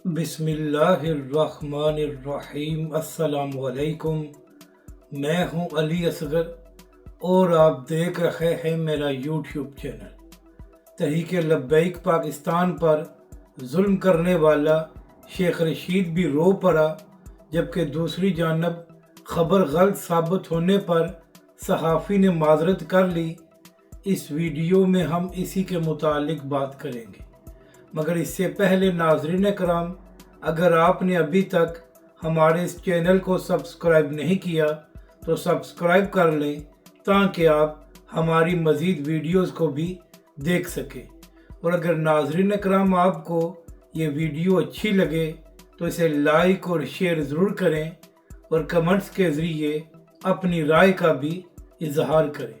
बिस्मिल्लाहिर्रहमानिर्रहीम। अस्सलामुअलैकुम। मैं हूं अली असगर और आप देख रहे हैं मेरा यूट्यूब चैनल। तहरीक लब्बैक पाकिस्तान पर जुल्म करने वाला शेख रशीद भी रो पड़ा, जबकि दूसरी जानब खबर गलत साबित होने पर सहाफ़ी ने माजरत कर ली। इस वीडियो में हम इसी के मुतालिक बात करेंगे, मगर इससे पहले नाज़रीन कराम, अगर आपने अभी तक हमारे इस चैनल को सब्सक्राइब नहीं किया तो सब्सक्राइब कर लें, ताकि आप हमारी मज़ीद वीडियोस को भी देख सकें। और अगर नाज़रीन कराम आपको ये वीडियो अच्छी लगे तो इसे लाइक और शेयर ज़रूर करें और कमेंट्स के ज़रिए अपनी राय का भी इजहार करें।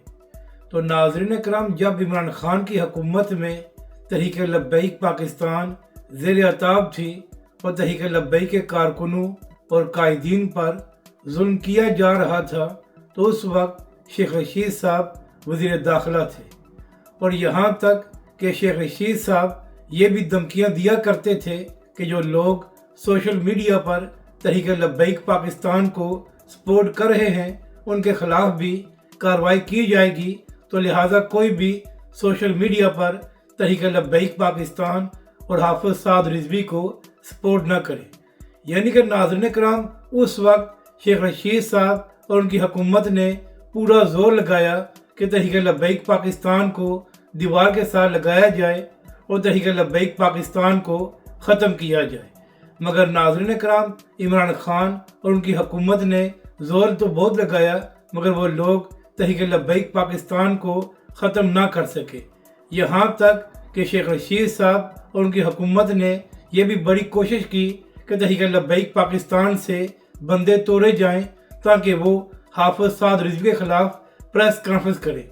तो नाज़रीन कराम, जब इमरान खान की हुकूमत में तहरीक लब्बैक पाकिस्तान ज़ेर अताब थी और तहरीक लब्बैक के कारकुनों और कायदीन पर जुल्म किया जा रहा था, तो उस वक्त शेख रशीद साहब वज़ीर दाखिला थे। और यहाँ तक कि शेख रशीद साहब ये भी धमकियाँ दिया करते थे कि जो लोग सोशल मीडिया पर तहरीक लब्बैक पाकिस्तान को सपोर्ट कर रहे हैं उनके ख़िलाफ़ भी कार्रवाई की जाएगी, तो लिहाजा कोई भी सोशल मीडिया पर तहरीक लब्बैक पाकिस्तान और हाफिज़ साद रिजवी को सपोर्ट ना करे। यानी कि नाज़रीन कराम, उस वक्त शेख रशीद साहब और उनकी हुकूमत ने पूरा जोर लगाया कि तहरीक लब्बैक पाकिस्तान को दीवार के साथ लगाया जाए और तहरीक लब्बैक पाकिस्तान को ख़त्म किया जाए। मगर नाज़रीन कराम, इमरान खान और उनकी हुकूमत ने जोर तो बहुत लगाया, मगर वो लोग तहरीक लब्बैक पाकिस्तान को ख़त्म ना कर सके। यहाँ तक कि शेख रशीद साहब और उनकी हुकूमत ने यह भी बड़ी कोशिश की कि तहरीक लब्बैक पाकिस्तान से बंदे तोड़े जाएं, ताकि वो हाफिज़ साद रिजवी के ख़िलाफ़ प्रेस कॉन्फ्रेंस करें।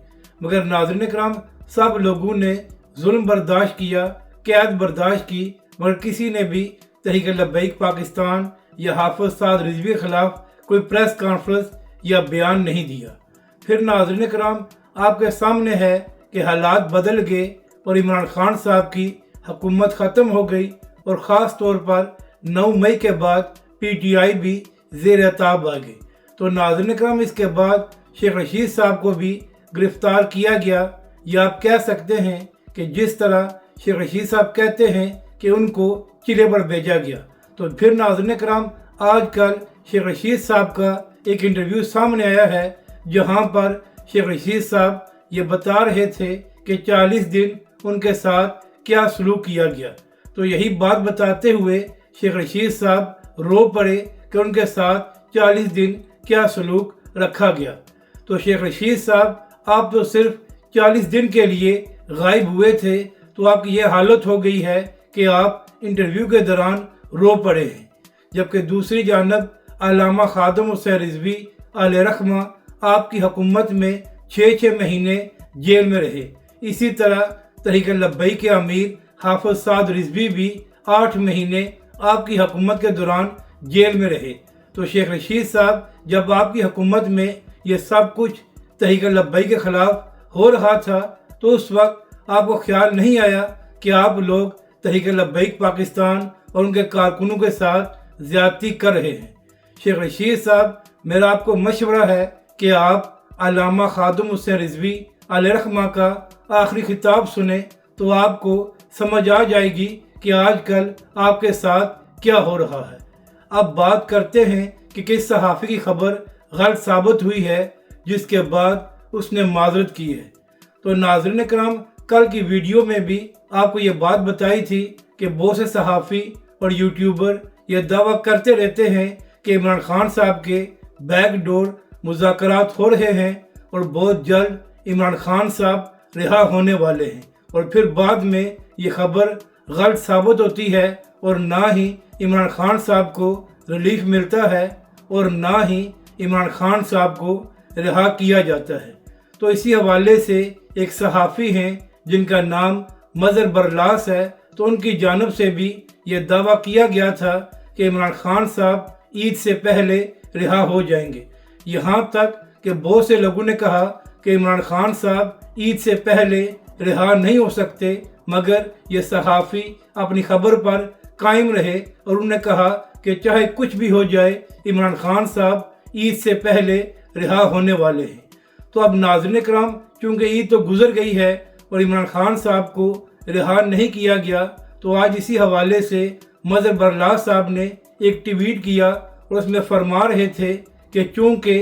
मगर नाज़रीन कराम, सब लोगों ने जुल्म बर्दाश्त किया, कैद बर्दाश्त की, मगर किसी ने भी तहरीक लब्बैक पाकिस्तान या हाफिज़ साद रिजवी के ख़िलाफ़ कोई प्रेस कॉन्फ्रेंस या बयान नहीं दिया। फिर नाज़रीन कराम, आपके सामने है कि हालात बदल गए और इमरान खान साहब की हुकूमत ख़त्म हो गई और ख़ास तौर पर 9 मई के बाद PTI भी ज़ेर अताब आ गई। तो नाज़रीन कराम, इसके बाद शेख रशीद साहब को भी गिरफ़्तार किया गया, या आप कह सकते हैं कि जिस तरह शेख रशीद साहब कहते हैं कि उनको चिले पर भेजा गया। तो फिर नाज़रीन कराम, आजकल शेख रशीद साहब का एक इंटरव्यू सामने आया है, जहाँ पर शेख रशीद साहब ये बता रहे थे कि 40 दिन उनके साथ क्या सलूक किया गया। तो यही बात बताते हुए शेख रशीद साहब रो पड़े कि उनके साथ 40 दिन क्या सलूक रखा गया। तो शेख रशीद साहब, आप तो सिर्फ 40 दिन के लिए गायब हुए थे, तो आपकी ये हालत हो गई है कि आप इंटरव्यू के दौरान रो पड़े हैं। जबकि दूसरी जानब अल्लामा खादिम हुसैन रिजवी अलैहिर्रहमा आपकी हुकूमत में 6 महीने जेल में रहे। इसी तरह तहरीक लब्बैक के अमीर हाफिज़ साद रिजवी भी 8 महीने आपकी हुकूमत के दौरान जेल में रहे। तो शेख रशीद साहब, जब आपकी हुकूमत में ये सब कुछ तहरीक लब्बैक के ख़िलाफ़ हो रहा था, तो उस वक्त आपको ख्याल नहीं आया कि आप लोग तहरीक लब्बैक पाकिस्तान और उनके कारकुनों के साथ ज़्यादती कर रहे हैं। शेख रशीद साहब, मेरा आपको मशवरा है कि आप अल्लामा खादिम हुसैन रिजवी अलैहिर्रहमा का आखिरी खिताब सुने, तो आपको समझ आ जाएगी कि आजकल आपके साथ क्या हो रहा है। अब बात करते हैं कि किस सहाफ़ी की खबर गलत साबित हुई है, जिसके बाद उसने माजरत की है। तो नाज़रीन कराम, कल की वीडियो में भी आपको ये बात बताई थी कि बहुत से सहाफ़ी और यूट्यूबर ये दावा करते रहते हैं कि इमरान खान साहब के बैकडोर मुज़ाकरात हो रहे हैं और बहुत जल्द इमरान खान साहब रिहा होने वाले हैं। और फिर बाद में ये खबर गलत साबित होती है और ना ही इमरान खान साहब को रिलीफ मिलता है और ना ही इमरान खान साहब को रिहा किया जाता है। तो इसी हवाले से एक सहाफ़ी हैं जिनका नाम मज़हर बरलास है, तो उनकी जानिब से भी ये दावा किया गया था कि इमरान खान साहब ईद से पहले रिहा हो जाएंगे। यहाँ तक कि बहुत से लोगों ने कहा कि इमरान खान साहब ईद से पहले रिहा नहीं हो सकते, मगर ये सहाफ़ी अपनी खबर पर कायम रहे और उन्होंने कहा कि चाहे कुछ भी हो जाए इमरान खान साहब ईद से पहले रिहा होने वाले हैं। तो अब नाज़रीन किराम, चूँकि ईद तो गुजर गई है और इमरान खान साहब को रिहा नहीं किया गया, तो आज इसी हवाले से मज़हर बरलास साहब ने एक ट्वीट किया और उसमें फरमा रहे थे कि चूँकि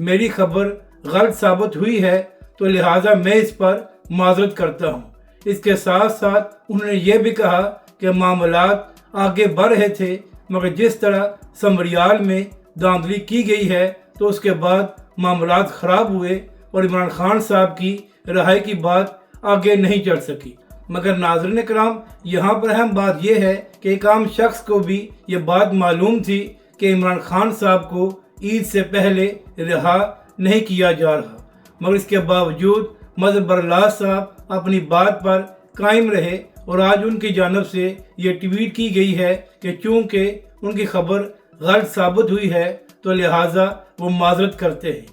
मेरी खबर गलत साबित हुई है तो लिहाजा मैं इस पर माजरत करता हूँ। इसके साथ साथ उन्होंने ये भी कहा कि मामलात आगे बढ़ रहे थे, मगर जिस तरह समरियाल में धांधली की गई है तो उसके बाद मामलात ख़राब हुए और इमरान खान साहब की रिहाई की बात आगे नहीं चल सकी। मगर नाज़रीन किराम, यहाँ पर अहम बात यह है कि एक आम शख्स को भी ये बात मालूम थी कि इमरान खान साहब को ईद से पहले रिहा नहीं किया जा रहा, मगर इसके बावजूद मज़हर बरलास साहब अपनी बात पर कायम रहे और आज उनकी जानब से ये ट्वीट की गई है कि चूँकि उनकी खबर गलत साबित हुई है तो लिहाजा वो माजरत करते हैं।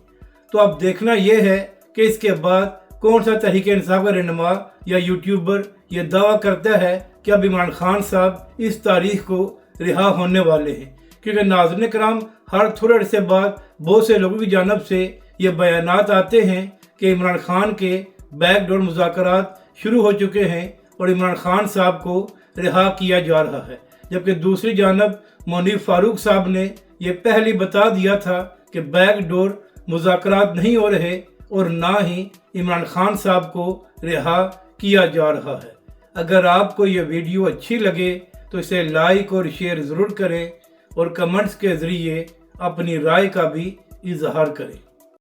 तो अब देखना यह है कि इसके बाद कौन सा तहरीक-ए-इंसाफ का रहनुमा या यूट्यूबर ये दावा करता है कि अब इमरान खान साहब इस तारीख को रिहा होने वाले हैं, क्योंकि नाज़रीन किराम, हर थोड़े अरसे बाद बहुत से लोगों की जानब से ये बयानात आते हैं कि इमरान खान के बैकडोर मुज़ाकरात शुरू हो चुके हैं और इमरान खान साहब को रिहा किया जा रहा है, जबकि दूसरी जानब मुनीफ फारूक साहब ने ये पहले बता दिया था कि बैकडोर मुज़ाकरात नहीं हो रहे और ना ही इमरान खान साहब को रिहा किया जा रहा है। अगर आपको ये वीडियो अच्छी लगे तो इसे लाइक और शेयर ज़रूर करें और कमेंट्स के ज़रिए अपनी राय का भी इजहार करें।